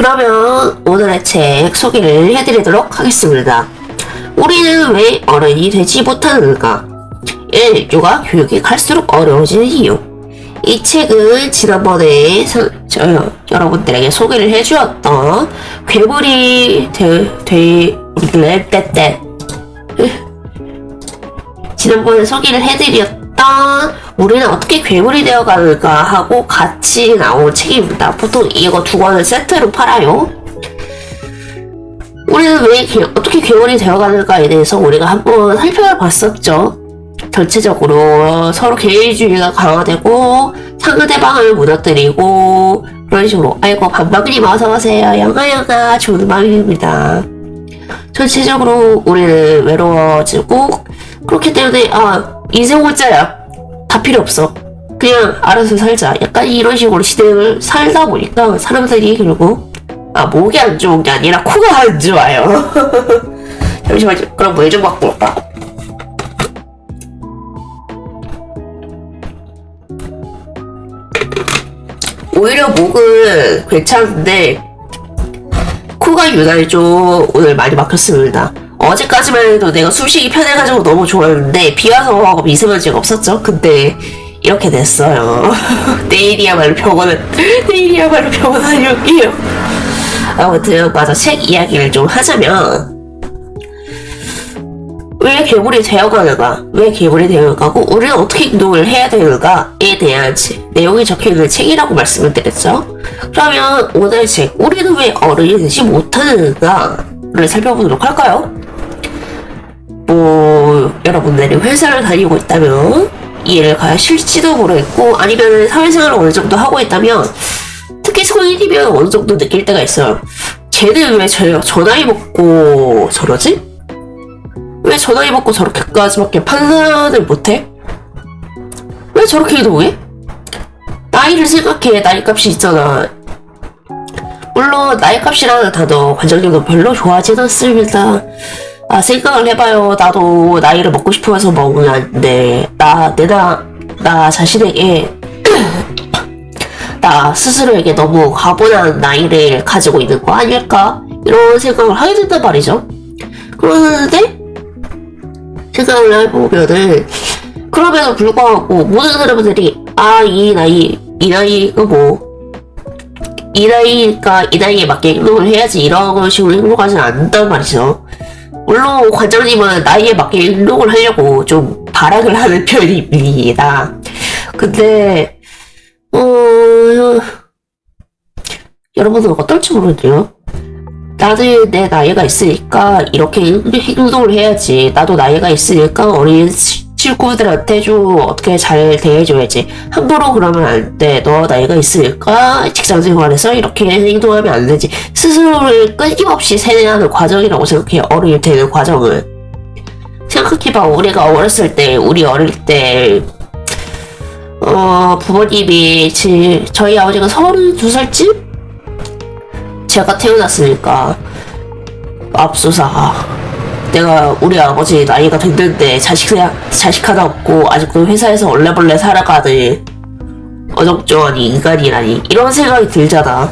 그러면 오늘의 책 소개를 해드리도록 하겠습니다. 우리는 왜 어른이 되지 못하는가? 인류가 교육이 갈수록 어려워지는 이유. 이 책은 지난번에 여러분들에게 소개를 해주었던 괴물이 지난번에 소개를 해드렸던 우리는 어떻게 괴물이 되어가는가 하고 같이 나온 책입니다. 보통 이거 두 권을 세트로 팔아요. 우리는 왜 어떻게 괴물이 되어가는가에 대해서 우리가 한번 살펴봤었죠. 전체적으로 서로 개인주의가 강화되고 상대방을 무너뜨리고 그런 식으로. 아이고 반박님 어서오세요. 영아영아 좋은 밤입니다. 전체적으로 우리는 외로워지고 그렇기 때문에 인생 혼자야. 다 필요 없어. 그냥 알아서 살자. 약간 이런 식으로 시대를 살다 보니까 사람들이 결국 목이 안 좋은 게 아니라 코가 안 좋아요. 잠시만요. 그럼 물 좀 갖고 올까? 오히려 목은 괜찮은데 코가 유난히 좀 오늘 많이 막혔습니다. 어제까지만 해도 내가 숨쉬기 편해가지고 너무 좋았는데 비 와서 미세먼지가 없었죠? 근데 이렇게 됐어요. 내일이야말로 병원 다녀올게요. 아무튼 맞아, 책 이야기를 좀 하자면 왜 괴물이 되어가는가, 왜 괴물이 되어가고 우리는 어떻게 행동을 해야 되는가에 대한 내용이 적혀있는 책이라고 말씀을 드렸죠. 그러면 오늘 책 우리는 왜 어른이 되지 못하는가를 살펴보도록 할까요? 여러분들이 회사를 다니고 있다면 이해를 가실지도 모르겠고, 아니면 사회생활을 어느 정도 하고 있다면 특히 성인이면 어느 정도 느낄 때가 있어요. 쟤는 왜 저 나이 먹고 저러지? 왜 저 나이 먹고 저렇게까지밖에 판단을 못해? 왜 저렇게 행동해? 나이를 생각해. 나이값이 있잖아. 물론 나이값이라는 단어 관장님도 별로 좋아하진 않습니다. 생각을 해봐요. 나도 나이를 먹고 싶어서 먹으면 안 돼. 나 자신에게 나 스스로에게 너무 과분한 나이를 가지고 있는 거 아닐까? 이런 생각을 하게 된단 말이죠. 그런데 생각을 해보면은 그럼에도 불구하고 모든 사람들이 이 나이니까 이 나이에 맞게 행동을 해야지 이런 식으로 행동하지 않는단 말이죠. 물론 관장님은 나이에 맞게 행동을 하려고 좀 발악을 하는 편입니다. 근데 여러분은 어떨지 모르겠네요. 나는 내 나이가 있으니까 이렇게 행동을 해야지. 나도 나이가 있으니까 어린 친구들한테 좀 어떻게 잘 대해줘야지. 함부로 그러면 안 돼. 너 나이가 있으니까 직장생활에서 이렇게 행동하면 안 되지. 스스로를 끊임없이 세뇌하는 과정이라고 생각해요. 어른이 되는 과정은. 생각해봐. 우리가 어렸을 때, 우리 어릴 때 부모님이 저희 아버지가 32살쯤? 제가 태어났으니까 앞서서 내가 우리 아버지 나이가 됐는데 자식 하나 없고 아직도 회사에서 얼레벌레 살아가는 어정쩡한 인간이라니, 이런 생각이 들잖아.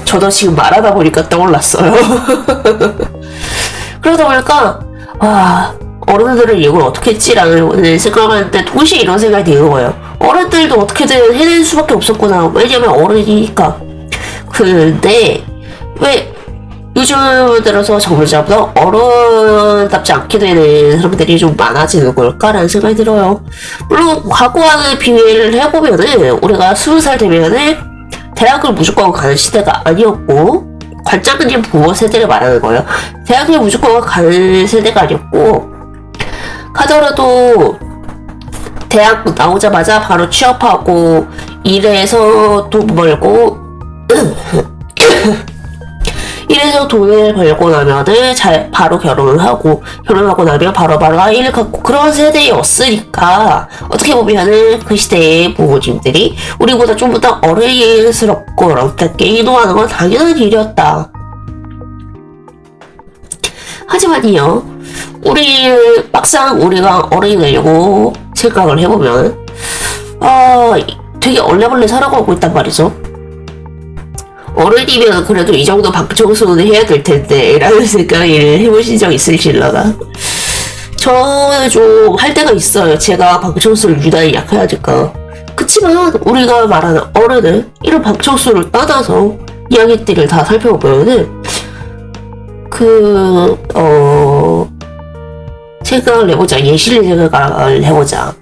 저도 지금 말하다 보니까 떠올랐어요. 그러다 보니까 어른들은 이걸 어떻게 했지라는 생각을 하는데 동시에 이런 생각이 드는 거예요. 어른들도 어떻게든 해낼 수밖에 없었구나. 왜냐면 어른이니까. 근데 왜 요즘 들어서 점점 어른답지 않게 되는 사람들이 좀 많아지는 걸까라는 생각이 들어요. 물론 과거와는 비교를 해보면은 우리가 20살 되면은 대학을 무조건 가는 시대가 아니었고, 관장님 부모 세대를 말하는 거예요. 대학을 무조건 가는 세대가 아니었고, 가더라도 대학 나오자마자 바로 취업하고 일해서 돈 벌고 이래서 돈을 벌고 나면은 바로 결혼을 하고, 결혼하고 나면 바로 아이를 갖고, 그런 세대였으니까 어떻게 보면은 그 시대의 부모님들이 우리보다 좀 더 어른스럽고 어떻게 행동하는 건 당연한 일이었다. 하지만요, 막상 우리가 어른이 되려고 생각을 해보면 되게 얼레벌레 살아가고 있단 말이죠. 어른이면 그래도 이 정도 방 청소는 해야 될 텐데 라는 생각을 해보신 적 있으실라나? 저는 좀 할 때가 있어요. 제가 방 청소를 유난히 약해하니까. 그치만 우리가 말하는 어른은 이런 방 청소를 떠나서 이야기들을 다 살펴보면은 생각을 해보자. 예시를 생각을 해보자.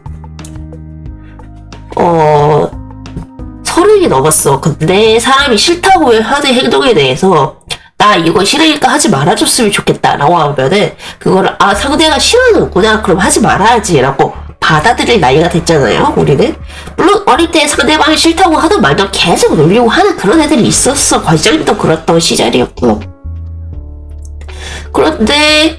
30이 넘었어. 근데 사람이 싫다고 하는 행동에 대해서 나 이거 싫으니까 하지 말아줬으면 좋겠다 라고 하면은 그거를 상대가 싫어하는구나 그럼 하지 말아야지 라고 받아들일 나이가 됐잖아요. 우리는 물론 어릴 때 상대방이 싫다고 하든 말든 계속 놀리고 하는 그런 애들이 있었어. 과장님도 그랬던 시절이었고. 그런데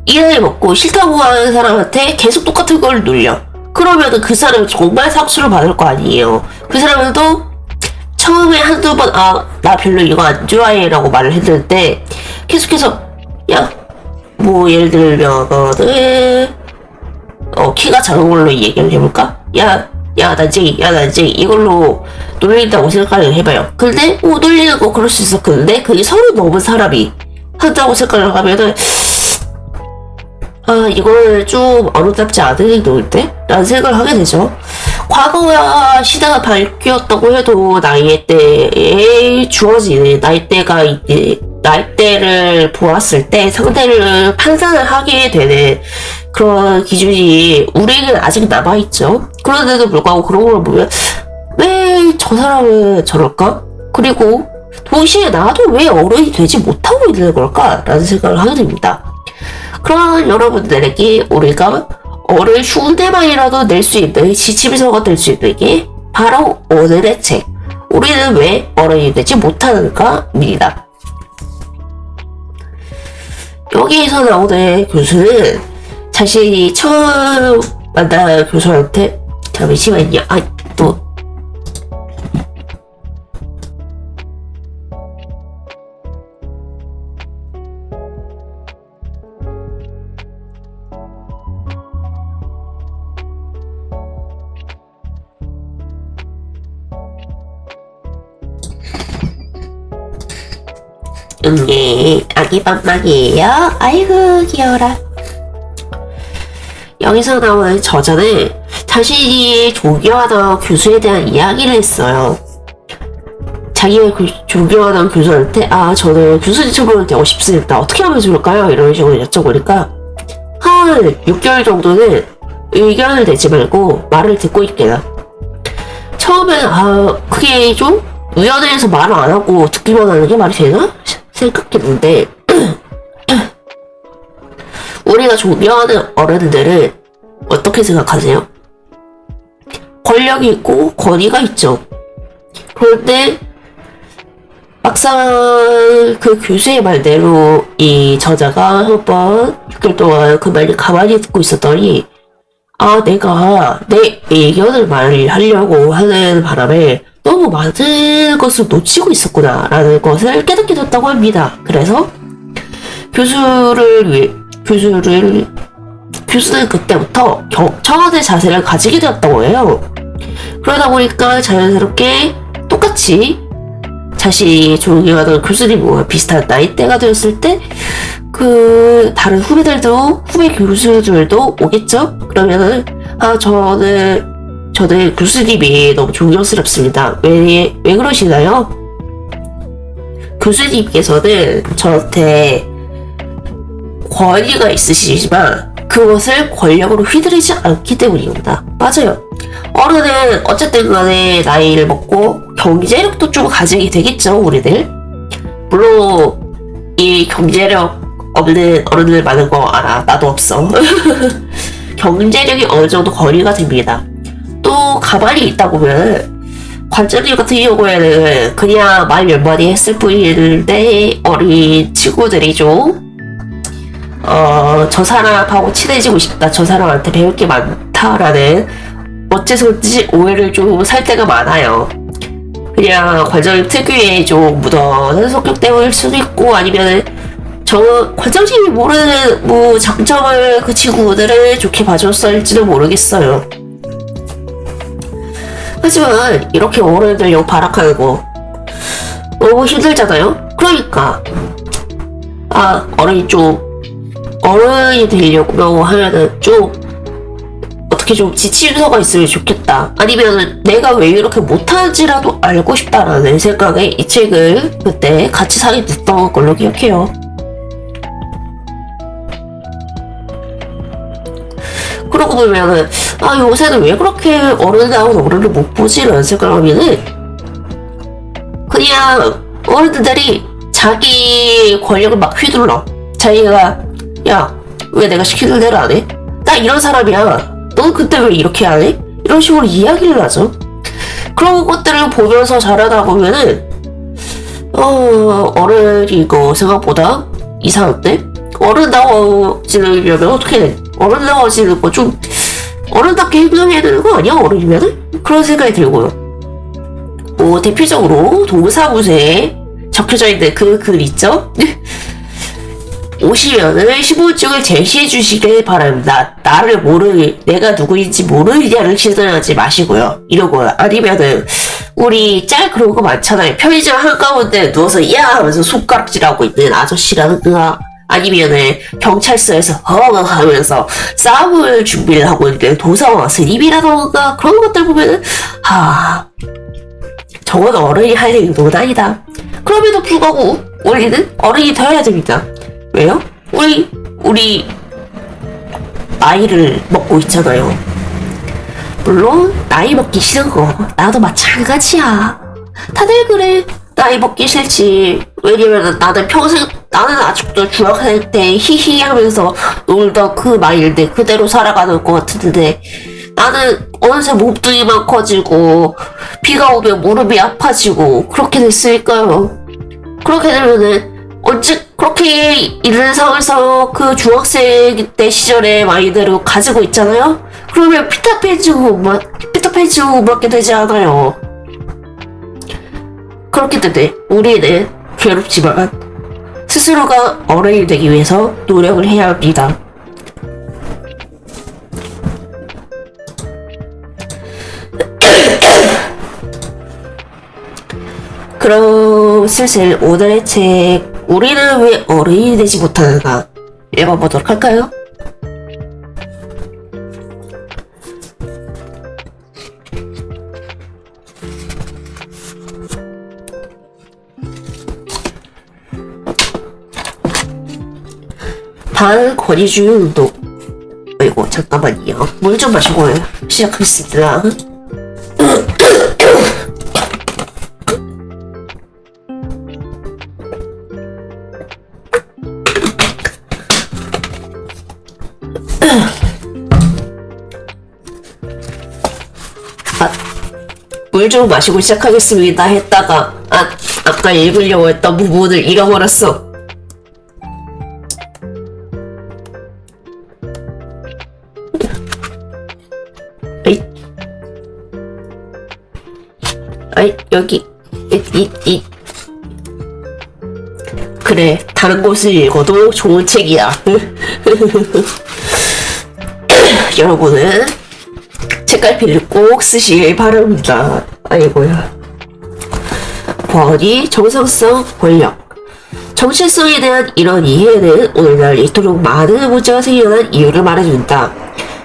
이 나이 먹고 싫다고 하는 사람한테 계속 똑같은 걸 놀려. 그러면은 그 사람은 정말 상처를 받을 거 아니에요. 그 사람도 처음에 한두 번 나 별로 이거 안 좋아해 라고 말을 했는데 계속해서 뭐 예를 들면은 키가 작은 걸로 얘기를 해볼까? 난쟁이 이걸로 놀린다고 생각을 해봐요. 근데 놀리는 거 그럴 수 있었는데 그게 서로 넘은 사람이 한다고 생각을 하면은 이걸 좀 어렵지 않은 행동인데? 라는 생각을 하게 되죠. 과거와 시대가 바뀌었다고 해도 나이대에 주어지는 나이대를 보았을 때 상대를 판단을 하게 되는 그런 기준이 우리는 아직 남아있죠. 그런데도 불구하고 그런 걸 보면 왜 저 사람은 저럴까? 그리고 동시에 나도 왜 어른이 되지 못하고 있는 걸까? 라는 생각을 하게 됩니다. 그런 여러분들에게 우리가 어른 흉내만이라도 낼 수 있는 지침서가 될 수 있는 게 바로 오늘의 책 우리는 왜 어른이 되지 못하는가입니다. 여기에서 나오는 교수는 자신이 처음 만난 교수한테 잠시만요. 아기 빵빵이에요. 아이고 귀여워라. 여기서 나오는 저자는 자신이 존경하던 교수에 대한 이야기를 했어요. 자기가 존경하던 교수한테 저는 교수님 처벌을 되고 싶습니다. 어떻게 하면 좋을까요? 이런 식으로 여쭤보니까 한 6개월 정도는 의견을 내지 말고 말을 듣고 있게요. 처음엔 그게 좀 위원회에서 말을 안 하고 듣기만 하는 게 말이 되나? 생각했는데 우리가 존경하는 어른들은 어떻게 생각하세요? 권력이 있고 권위가 있죠. 그런데 막상 그 교수의 말대로 이 저자가 한번 6개월 동안 그 말을 가만히 듣고 있었더니 내가 내 의견을 말하려고 하는 바람에 너무 많은 것을 놓치고 있었구나 라는 것을 깨닫게 됐다고 합니다. 그래서 교수는 그때부터 경청하는 자세를 가지게 되었다고 해요. 그러다 보니까 자연스럽게 똑같이 자신이 존경하던 교수님과 비슷한 나이대가 되었을 때 그 다른 후배 교수들도 오겠죠? 그러면은 저는 교수님이 너무 존경스럽습니다. 왜 그러시나요? 교수님께서는 저한테 권위가 있으시지만 그것을 권력으로 휘두르지 않기 때문입니다. 맞아요. 어른은 어쨌든 간에 나이를 먹고 경제력도 좀 가지게 되겠죠, 우리들. 물론 이 경제력 없는 어른들 많은 거 알아. 나도 없어. 경제력이 어느 정도 거리가 됩니다. 또 가만히 있다 보면 관장님 같은 경우에는 그냥 말 몇 마디 했을 뿐인데 어린 친구들이 좀 저 사람하고 친해지고 싶다, 저 사람한테 배울 게 많다라는 어째서인지 오해를 좀 살 때가 많아요. 그냥 관장님 특유의 좀 묻어난 성격 때문일 수도 있고 아니면 관장님이 모르는 장점을 그 친구들을 좋게 봐줬을지도 모르겠어요. 하지만 이렇게 어른들 욕 발악하는 거 너무 힘들잖아요. 그러니까 어른이 되려고 하면은 좀 어떻게 좀 지침서가 있으면 좋겠다. 아니면은 내가 왜 이렇게 못하는지라도 알고 싶다라는 생각에 이 책을 그때 같이 사게 됐던 걸로 기억해요. 그러고 보면은 요새는 왜 그렇게 어른다운 어른을 못 보지? 라는 생각을 하면은 그냥 어른들이 자기 권력을 막 휘둘러. 자기가 왜 내가 시키는 대로 안 해? 나 이런 사람이야. 넌 그때 왜 이렇게 안 해? 이런 식으로 이야기를 하죠. 그런 것들을 보면서 자라다 보면은 어른이고 생각보다 이상한데? 어른다워지려면 어떻게 해? 어른다워지는 거 좀 어른답게 행동해야 되는 거 아니야? 어른이면은? 그런 생각이 들고요. 대표적으로 동사무소에 적혀져 있는 그 글 있죠? 오시면은 신분증을 제시해 주시길 바랍니다. 내가 누구인지 모르느냐를 시전하지 마시고요. 이러고요. 아니면은, 우리 그런 거 많잖아요. 편의점 한가운데 누워서 하면서 손가락질하고 있는 아저씨라든가, 아니면은 경찰서에서 하면서 싸움을 준비를 하고 있는 도사와 스님이라던가 그런 것들 보면은 저건 어른이 할 행동은 아니다. 그럼에도 불구하고 우리는 어른이 되어야 됩니다. 왜요? 우리 나이를 먹고 있잖아요. 물론 나이 먹기 싫은 거 나도 마찬가지야. 다들 그래. 나이 먹기 싫지. 왜냐면 나는 아직도 중학생 때 히히 하면서 놀던 그 마인드 그대로 살아가는 것 같은데 나는 어느새 몸뚱이만 커지고 비가 오면 무릎이 아파지고 그렇게 됐으니까요. 그렇게 되면은 그렇게 있는 상황에서 그 중학생 때 시절의 마인드를 가지고 있잖아요? 그러면 피터팬즈고 못 맞게 되지 않아요. 그렇기 때문에 우리는 괴롭지만 스스로가 어른이 되기 위해서 노력을 해야 합니다. 그럼 슬슬 오늘의 책 우리는 왜 어른이 되지 못하는가 읽어보도록 할까요? 반권위주의 운동. 아이고 잠깐만요. 물 좀 마시고 시작하겠습니다. 물 좀 마시고 시작하겠습니다 했다가 아까 읽으려고 했던 부분을 잃어버렸어. 여기 그래 다른 곳을 읽어도 좋은 책이야. 여러분은 책갈피를 꼭 쓰시길 바랍니다. 아이고야. 권위, 정상성, 권력. 정체성에 대한 이런 이해는 오늘날 이토록 많은 문제가 생겨난 이유를 말해준다.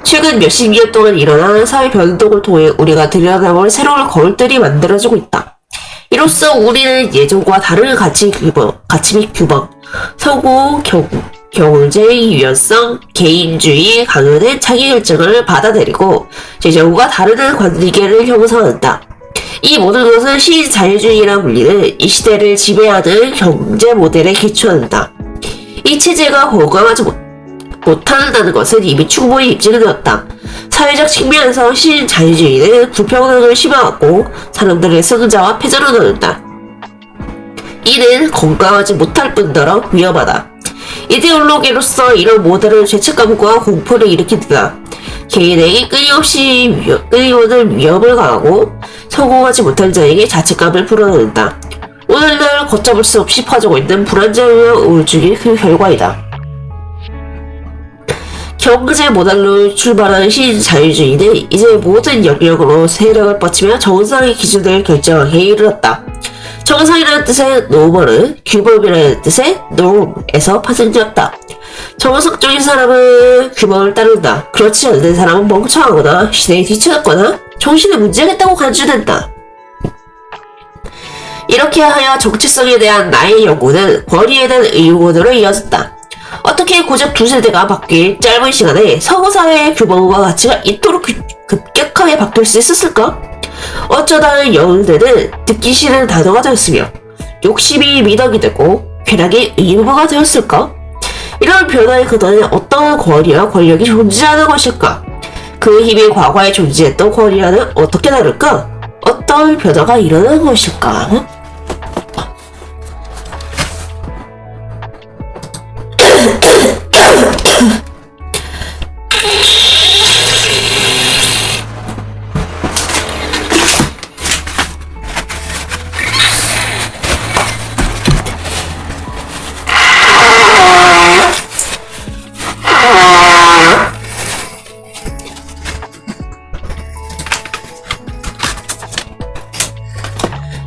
최근 몇십 년 동안 일어난 사회 변동을 통해 우리가 들여다볼 새로운 거울들이 만들어지고 있다. 이로써 우리는 예전과 다른 가치 및 규범, 성공, 경제, 유연성, 개인주의, 강요된 자기결정을 받아들이고 예전과 다른 관계를 형성한다. 이 모든 것은 신자유주의라 불리는 이 시대를 지배하는 경제 모델에 기초한다. 이 체제가 건강하지 못한다는 것은 이미 충분히 입증되었다. 사회적 측면에서 신자유주의는 불평등을 심화하고 사람들의 승자와 패전을 나눈다. 이는 건강하지 못할 뿐더러 위험하다. 이데올로기로서 이런 모델은 죄책감과 공포를 일으킨다. 개인에게 끊임없는 위험을 가하고 성공하지 못한 자에게 자책감을 불어넣는다. 오늘날 걷잡을 수 없이 퍼지고 있는 불안정과 우울증이 그 결과이다. 경제 모델로 출발한 신자유주의는 이제 모든 영역으로 세력을 뻗치며 정상의 기준을 결정하기에 이르렀다. 정상이라는 뜻의 노멀은 규범이라는 뜻의 norm에서 파생되었다. 정상적인 사람은 규범을 따른다. 그렇지 않는 사람은 멍청하거나 시대에 뒤처졌거나 정신에 문제가 있다고 간주된다. 이렇게 하여 정체성에 대한 나의 연구는 권위에 대한 의문으로 이어졌다. 어떻게 고작 두 세대가 바뀐 짧은 시간에 서구사회의 규범과 가치가 이토록 급격하게 바뀔 수 있었을까? 어쩌다 영웅대는 듣기 싫은 단어가 되었으며 욕심이 미덕이 되고 쾌락이 의무가 되었을까? 이런 변화의 근원에 어떤 권위와 권력이 존재하는 것일까? 그 힘이 과거에 존재했던 권위와는 어떻게 다를까? 어떤 변화가 일어나는 것일까?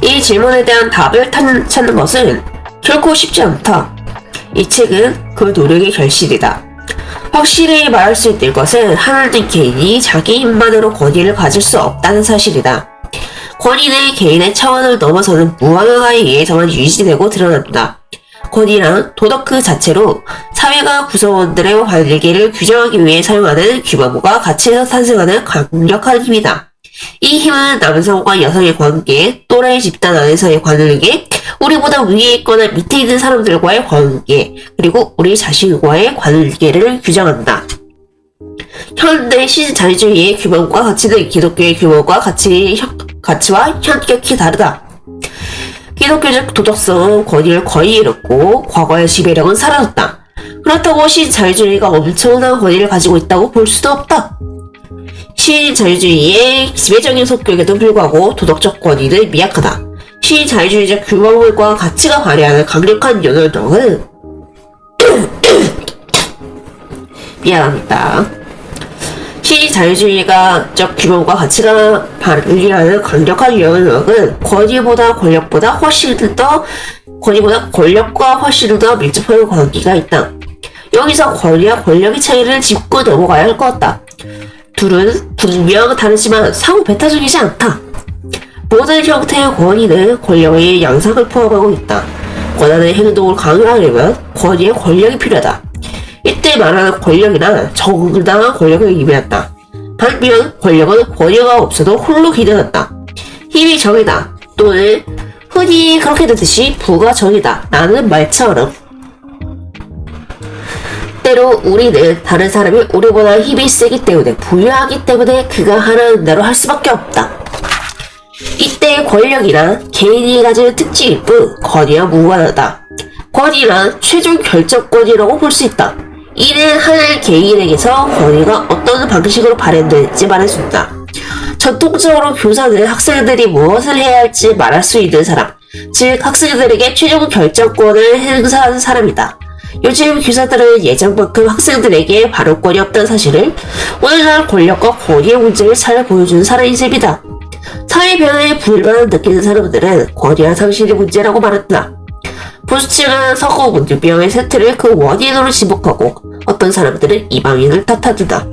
이 질문에 대한 답을 찾는 것은 결코 쉽지 않다. 이 책은 그 노력의 결실이다. 확실히 말할 수 있는 것은 하나는 개인이 자기 힘만으로 권위를 가질 수 없다는 사실이다. 권위는 개인의 차원을 넘어서는 무언가에 의해서만 유지되고 드러난다. 권위란 도덕 그 자체로 사회가 구성원들의 관계를 규정하기 위해 사용하는 규범과 가치에서 탄생하는 강력한 힘이다. 이 힘은 남성과 여성의 관계, 또래 집단 안에서의 관계, 우리보다 위에 있거나 밑에 있는 사람들과의 관계, 그리고 우리 자신과의 관계를 규정한다. 현대 신자유주의의 규범과 가치는 기독교의 규범과 가치와 현격히 다르다. 기독교적 도덕성은 권위를 거의 잃었고 과거의 지배력은 사라졌다. 그렇다고 신자유주의가 엄청난 권위를 가지고 있다고 볼 수도 없다. 신자유주의의 지배적인 성격에도 불구하고 도덕적 권위는 미약하다. 신자유주의적 규범과 가치가 발휘하는 강력한 영향력은 미안합니다. 신자유주의가적 규범과 가치가 발휘하는 강력한 영향력은 권력과 훨씬 더 밀접한 관계가 있다. 여기서 권위와 권력의 차이를 짚고 넘어가야 할 것 같다. 둘은 분명 다르지만 상호 배타적이지 않다. 모든 형태의 권위는 권력의 양상을 포함하고 있다. 권한의 행동을 강요하려면 권위의 권력이 필요하다. 이때 말하는 권력이란 정당한 권력을 의미한다. 반면 권력은 권위가 없어도 홀로 기능한다. 힘이 정이다. 또는 흔히 그렇게 듣듯이 부가 정이다. 라는 말처럼 때로 우리는 다른 사람이 우리보다 힘이 세기 때문에 부유하기 때문에 그가 하라는 대로 할 수밖에 없다. 이때 권력이란 개인이 가지는 특징일 뿐 권위와 무관하다. 권위란 최종 결정권이라고 볼 수 있다. 이는 한 개인에게서 권위가 어떤 방식으로 발현되는지 말할 수 있다. 전통적으로 교사는 학생들이 무엇을 해야 할지 말할 수 있는 사람, 즉 학생들에게 최종 결정권을 행사하는 사람이다. 요즘 교사들은 예전만큼 학생들에게 발언권이 없다는 사실을 오늘날 권력과 권위의 문제를 잘 보여주는 사람인 셈이다. 사회 변화에 불만을 느끼는 사람들은 권위와 상실의 문제라고 말한다. 보수층은 서구 문주병의 세트를 그 원인으로 지목하고 어떤 사람들은 이방인을 탓하는다.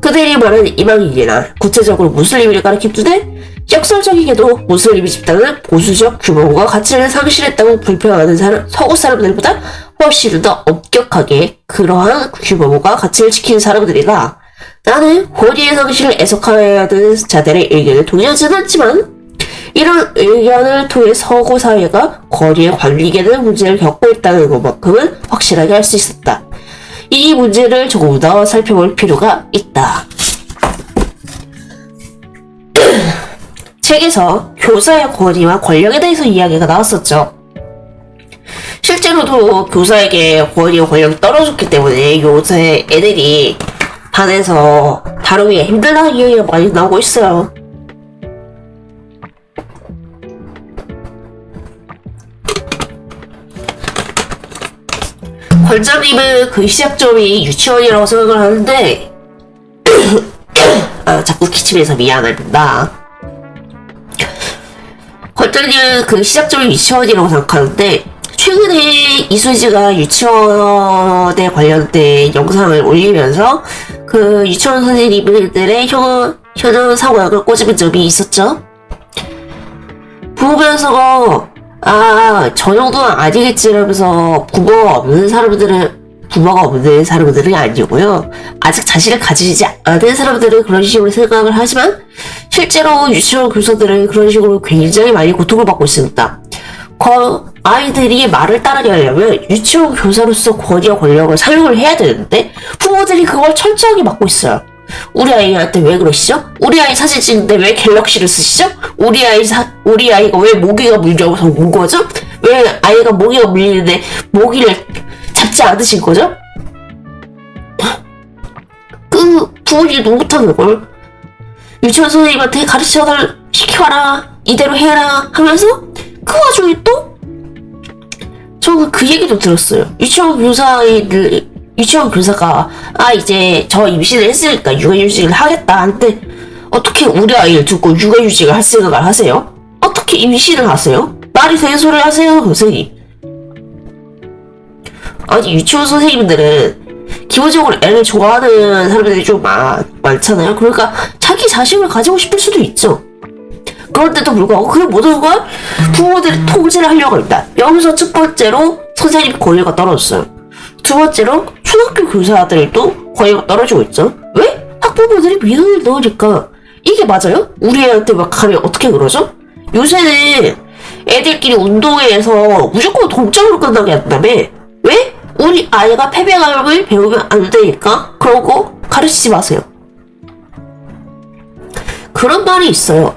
그들이 말하는 이방인이란 구체적으로 무슬림을 가리키는데 역설적이게도 무슬림 집단은 보수적 규모와 가치를 상실했다고 불평하는 서구 사람들보다 훨씬 더 엄격하게 그러한 규모와 가치를 지키는 사람들이다. 나는 권위의 상실을 애석하는 자들의 의견을 동의하지는 않지만 이런 의견을 통해 서구 사회가 권위에 관리게 되는 문제를 겪고 있다는 것만큼은 확실하게 할 수 있었다. 이 문제를 조금 더 살펴볼 필요가 있다. 책에서 교사의 권위와 권력에 대해서 이야기가 나왔었죠. 실제로도 교사에게 권위와 권력이 떨어졌기 때문에 요새 애들이 반에서 다루기가 힘들다는 이야기가 많이 나오고 있어요. 관장님은 그 시작점이 유치원이라고 생각을 하는데 자꾸 기침해서 미안합니다. 저는 그 시작점이 유치원이라고 생각하는데 최근에 이수지가 유치원에 관련된 영상을 올리면서 그 유치원 선생님들의 현황 상황을 꼬집은 점이 있었죠. 보면서 저 정도는 아니겠지라면서 부모가 없는 사람들은 아니고요. 아직 자신을 가지지 않은 사람들은 그런 식으로 생각을 하지만 실제로 유치원 교사들은 그런 식으로 굉장히 많이 고통을 받고 있습니다. 아이들이 말을 따르게 하려면 유치원 교사로서 권위와 권력을 사용을 해야 되는데 부모들이 그걸 철저하게 막고 있어요. 우리 아이한테 왜 그러시죠? 우리 아이 사진 찍는데 왜 갤럭시를 쓰시죠? 우리 아이가 왜 모기가 물려서 문 거죠? 왜 아이가 모기가 물리는데 모기를 잡지 않으신 거죠? 그 부모님도 못하는 걸 유치원 선생님한테 시켜라 이대로 해라 하면서 그 와중에 또 저는 그 얘기도 들었어요. 유치원 교사가 이제 저 임신을 했으니까 육아휴직을 하겠다 한데 어떻게 우리 아이를 두고 육아휴직을 할 생각을 하세요? 어떻게 임신을 하세요? 말이 되는 소리를 하세요, 선생님. 아니 유치원 선생님들은 기본적으로 애를 좋아하는 사람들이 좀 많잖아요. 그러니까 자기 자식을 가지고 싶을 수도 있죠. 그런데도 불구하고 그 모든 걸 부모들이 통제를 하려고 합니다. 여기서 첫 번째로 선생님 권위가 떨어졌어요. 두 번째로 초등학교 교사들도 권위가 떨어지고 있죠. 왜? 학부모들이 민원을 넣으니까. 이게 맞아요? 우리 애한테 막 가면 어떻게 그러죠? 요새는 애들끼리 운동회에서 무조건 동점으로 끝나게 한다며. 왜? 우리 아이가 패배감을 배우면 안 되니까 그런 거 가르치지 마세요. 그런 말이 있어요.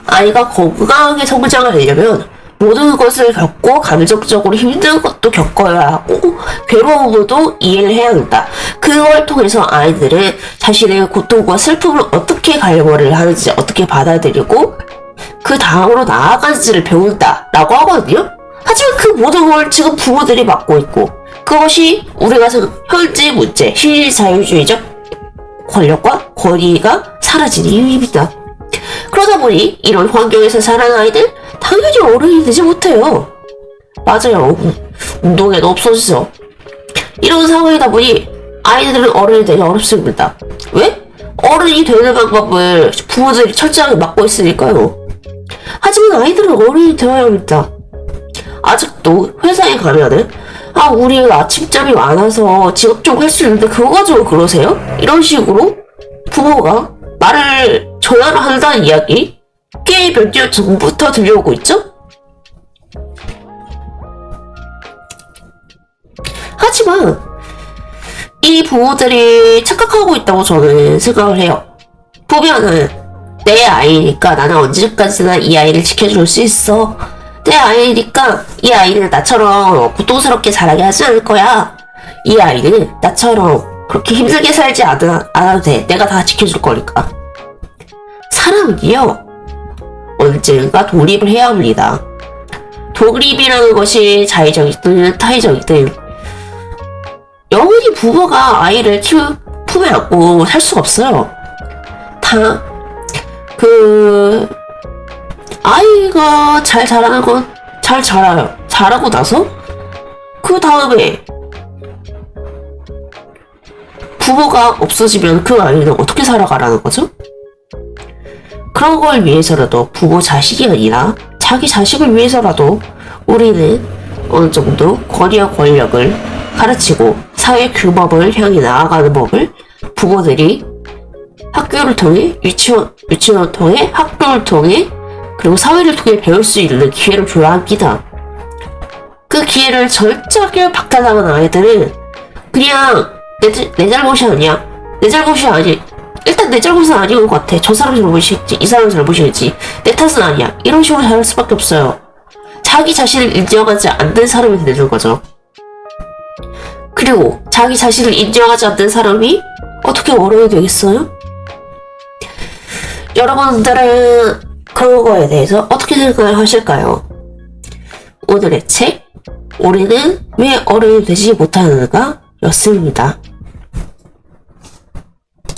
아이가 건강하게 성장을 하려면 모든 것을 겪고 감정적으로 힘든 것도 겪어야 하고 괴로움도 이해를 해야 한다. 그걸 통해서 아이들은 자신의 고통과 슬픔을 어떻게 갈무리를 하는지 어떻게 받아들이고 그 다음으로 나아가는지를 배운다라고 하거든요. 하지만 그 모든 걸 지금 부모들이 맡고 있고 그것이 우리가 현재 문제 신자유주의적 권력과 권위가 사라진 이유입니다. 그러다 보니 이런 환경에서 자란 아이들 당연히 어른이 되지 못해요. 맞아요. 운동회도 없어지죠. 이런 상황이다 보니 아이들은 어른이 되기 어렵습니다. 왜? 어른이 되는 방법을 부모들이 철저하게 막고 있으니까요. 하지만 아이들은 어른이 되어야 합니다. 아직도 회사에 가면은 우리 아침잠이 많아서 직업 좀 할 수 있는데 그거 가지고 그러세요? 이런 식으로 부모가 말을 전화를 한다는 이야기 꽤 몇 년 전부터 들려오고 있죠? 하지만 이 부모들이 착각하고 있다고 저는 생각을 해요. 보면은 내 아이니까 나는 언제까지나 이 아이를 지켜줄 수 있어. 내 아이니까 이 아이는 나처럼 고통스럽게 자라게 하지 않을 거야. 이 아이는 나처럼 그렇게 힘들게 살지 않아도 돼. 내가 다 지켜줄 거니까. 사람은요 언젠가 독립을 해야 합니다. 독립이라는 것이 자의적이든 타의적이든 영원히 부모가 아이를 품에 안고 살 수가 없어요. 아이가 잘 자라는 건 잘 자라요. 자라고 나서 그 다음에 부모가 없어지면 그 아이는 어떻게 살아가라는 거죠? 그런 걸 위해서라도 부모 자식이 아니라 자기 자식을 위해서라도 우리는 어느 정도 권위와 권력을 가르치고 사회 규범을 향해 나아가는 법을 부모들이 학교를 통해 유치원을 통해 학교를 통해 그리고 사회를 통해 배울 수 있는 기회를 줘야 합니다. 그 기회를 절저하게 박탈당한 아이들은 그냥 내 잘못이 아니야. 일단 내 잘못은 아닌 것 같아. 저 사람 잘못이겠지. 이 사람 잘못이겠지. 내 탓은 아니야. 이런 식으로 살 수밖에 없어요. 자기 자신을 인정하지 않는 사람이 되는 거죠. 그리고 자기 자신을 인정하지 않는 사람이 어떻게 어른이 되겠어요? 여러분들은 그런 거에 대해서 어떻게 생각을 하실까요? 오늘의 책, 우리는 왜 어른이 되지 못하는가? 였습니다.